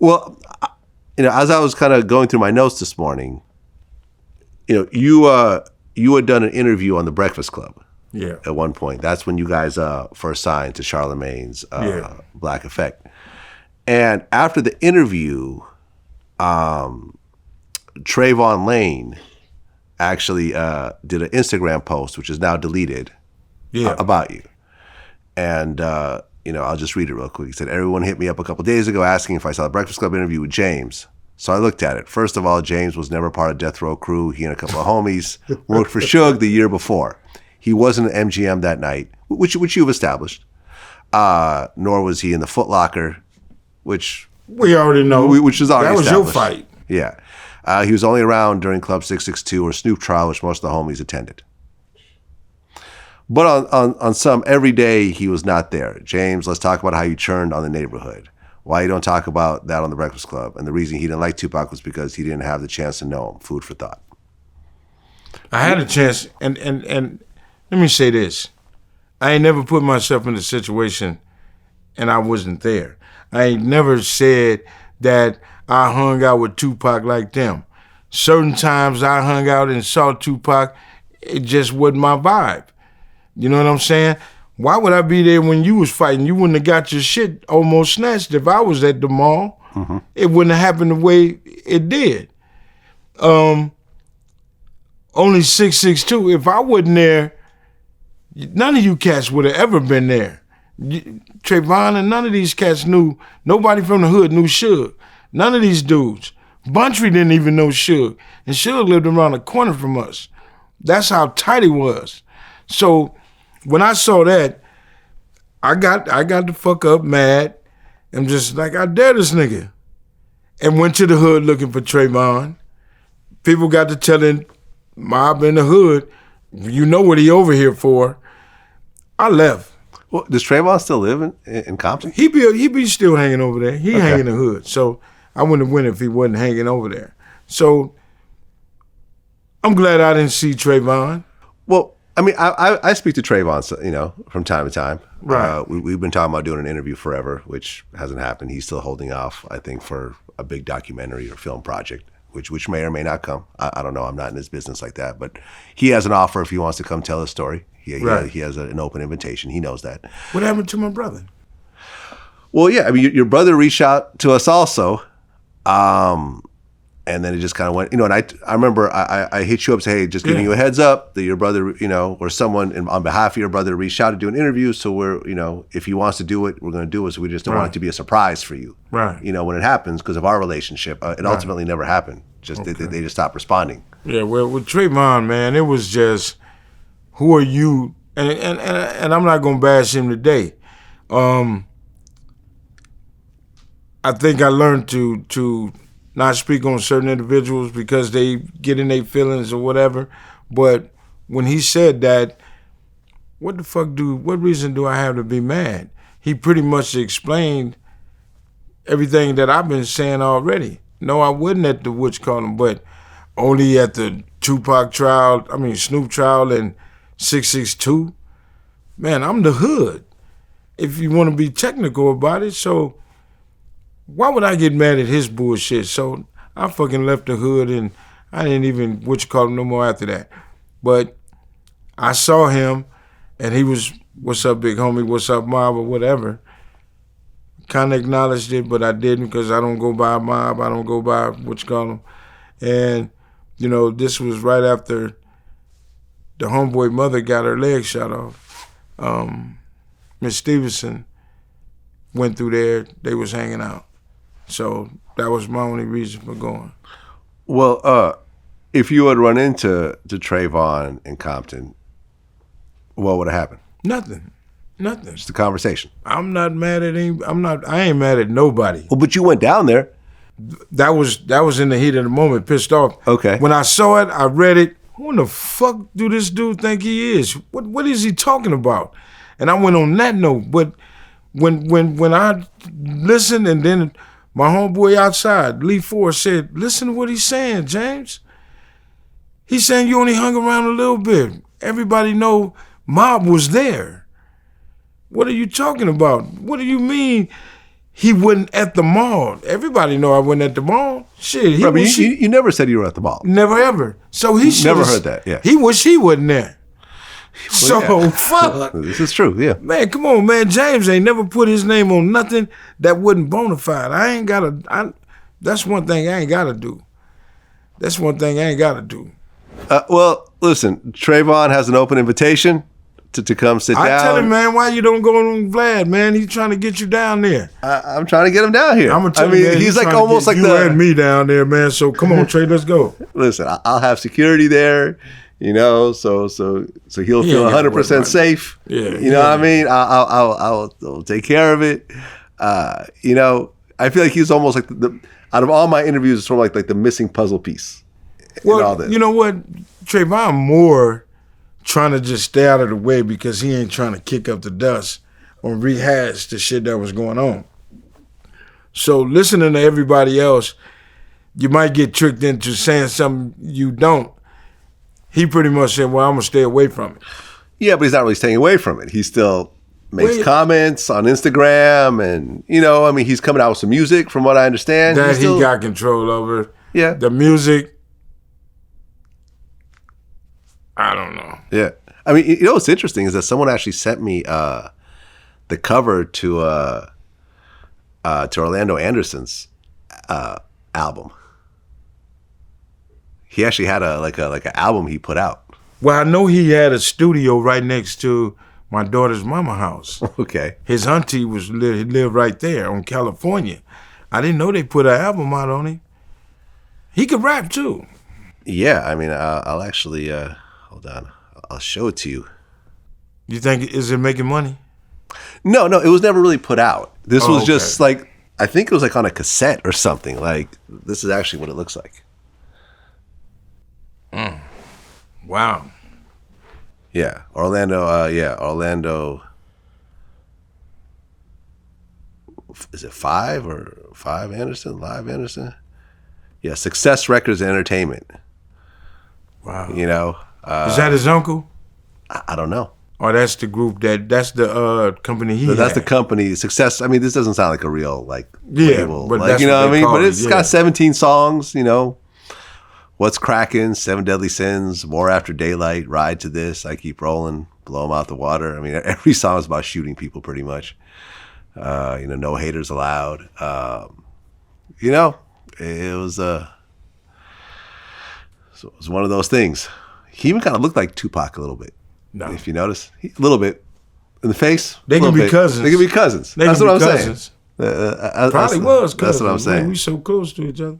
Well, as I was kind of going through my notes this morning, you had done an interview on the Breakfast Club. Yeah. At one point, that's when you guys first signed to Charlamagne's Black Effect. And after the interview, Trevon Lane actually did an Instagram post, which is now deleted, about you. And I'll just read it real quick. He said, "Everyone hit me up a couple days ago asking if I saw the Breakfast Club interview with James. So I looked at it. First of all, James was never part of Death Row Crew. He and a couple of homies worked for Suge the year before. He wasn't an MGM that night, which you've established. Nor was he in the Foot Locker, which we already know. Which is already established. That was your fight. Yeah. He was only around during Club 662 or Snoop trial, which most of the homies attended. But on some, every day he was not there. James, let's talk about how you churned on the neighborhood. Why you don't talk about that on the Breakfast Club? And the reason he didn't like Tupac was because he didn't have the chance to know him. Food for thought." I had a chance, and let me say this. I ain't never put myself in a situation and I wasn't there. I ain't never said that I hung out with Tupac like them. Certain times I hung out and saw Tupac, it just wasn't my vibe. You know what I'm saying? Why would I be there when you was fighting? You wouldn't have got your shit almost snatched if I was at the mall. Mm-hmm. It wouldn't have happened the way it did. Only 662. If I wasn't there, none of you cats would have ever been there. Trevon and none of these cats knew. Nobody from the hood knew Suge. None of these dudes. Buntry didn't even know Suge. And Suge lived around the corner from us. That's how tight he was. So when I saw that, I got the fuck up mad. I'm just like, I dare this nigga. And went to the hood looking for Trevon. People got to telling mob in the hood, you know what he over here for. I left. Well, does Trevon still live in Compton? He be still hanging over there. He hang in the hood. So I wouldn't have went if he wasn't hanging over there. So I'm glad I didn't see Trevon. Well, I mean, I speak to Trevon, from time to time. Right. We've been talking about doing an interview forever, which hasn't happened. He's still holding off, I think, for a big documentary or film project, which may or may not come. I don't know. I'm not in his business like that. But he has an offer if he wants to come tell his story. He has an open invitation. He knows that. What happened to my brother? Well, yeah. I mean, your brother reached out to us also. And then it just kind of went, and I remember I hit you up, say, hey, just giving you a heads up that your brother, or someone on behalf of your brother reached out to do an interview. So we're, if he wants to do it, we're going to do it. So we just don't want it to be a surprise for you. Right. When it happens because of our relationship. It ultimately never happened. Just they just stopped responding. Yeah, well, with Trevon, man, it was just, who are you? And I'm not going to bash him today. I think I learned to not speak on certain individuals because they get in their feelings or whatever. But when he said that, what reason do I have to be mad? He pretty much explained everything that I've been saying already. No, I wasn't at the but only at the Tupac trial, Snoop trial and 662. Man, I'm the hood, if you want to be technical about it. So why would I get mad at his bullshit? So I fucking left the hood and I didn't even no more after that. But I saw him and he was, what's up, big homie, what's up, mob, or whatever. Kind of acknowledged it, but I didn't because I don't go by mob. I don't go by And, this was right after the homeboy mother got her leg shot off. Miss Stevenson went through there. They was hanging out. So that was my only reason for going. Well, if you had run into Trevon in Compton, what would have happened? Nothing. Just a conversation. I'm not mad at him. I ain't mad at nobody. Well, but you went down there. That was in the heat of the moment, pissed off. Okay. When I saw it, I read it. Who in the fuck do this dude think he is? What is he talking about? And I went on that note. But when I listened, and then my homeboy outside, Lee Ford, said, listen to what he's saying, James. He's saying you only hung around a little bit. Everybody know Mob was there. What are you talking about? What do you mean he wasn't at the mall. Everybody know I wasn't at the mall. Shit, Bro, you never said you were at the mall. Never ever. So he never heard that. Yeah, he wish he wasn't there. So yeah. fuck. This is true. Yeah, Man, come on, man. James ain't never put his name on nothing that wasn't bona fide. I ain't gotta. That's one thing I ain't gotta do. That's one thing I ain't gotta do. Well, listen, Trevon has an open invitation to come sit down. I tell him, man, why you don't go on Vlad, man? He's trying to get you down there. I'm trying to get him down here. I'm gonna tell him, man, he's like almost like you and me down there, man. So come on, Trey, let's go. Listen, I'll have security there. You know, so he'll feel 100% safe. Yeah, you know what I mean. I'll take care of it. You know, I feel like he's almost like out of all my interviews, it's sort of like the missing puzzle piece. Well, in all this. You know what, Trevon more trying to just stay out of the way because he ain't trying to kick up the dust or rehash the shit that was going on. So listening to everybody else, you might get tricked into saying something you don't. He pretty much said, well, I'm going to stay away from it. Yeah, but he's not really staying away from it. He still makes comments on Instagram and, you know, I mean, he's coming out with some music from what I understand. That he got control over. Yeah. The music, I don't know. Yeah. I mean, you know what's interesting is that someone actually sent me the cover to Orlando Anderson's album. He actually had an album he put out. Well, I know he had a studio right next to my daughter's mama house. Okay. His auntie lived right there on California. I didn't know they put an album out on him. He could rap too. Yeah, I mean, I'll actually hold on. I'll show it to you. You think is it making money? No, it was never really put out. This was just like, I think it was like on a cassette or something. Like, this is actually what it looks like. Wow. Yeah, Orlando. Is it 5 Anderson? Live Anderson? Yeah, Success Records and Entertainment. Wow. You know, is that his uncle? I don't know. Or that's the group that's the company he That's had. the company Success. I mean, this doesn't sound like a real label. But like, that's you know what what I mean. But it's got 17 songs. You know, What's Crackin', 7 Deadly Sins, More After Daylight, Ride to This, I Keep Rolling, Blow 'Em Out the Water. I mean, every song is about shooting people, pretty much. You know, No Haters Allowed. You know, it was one of those things. He even kind of looked like Tupac a little bit. No. If you notice, a little bit in the face. They can be cousins. They can be cousins. That's what I'm saying. Probably was cousins. That's what I'm saying. We so close to each other.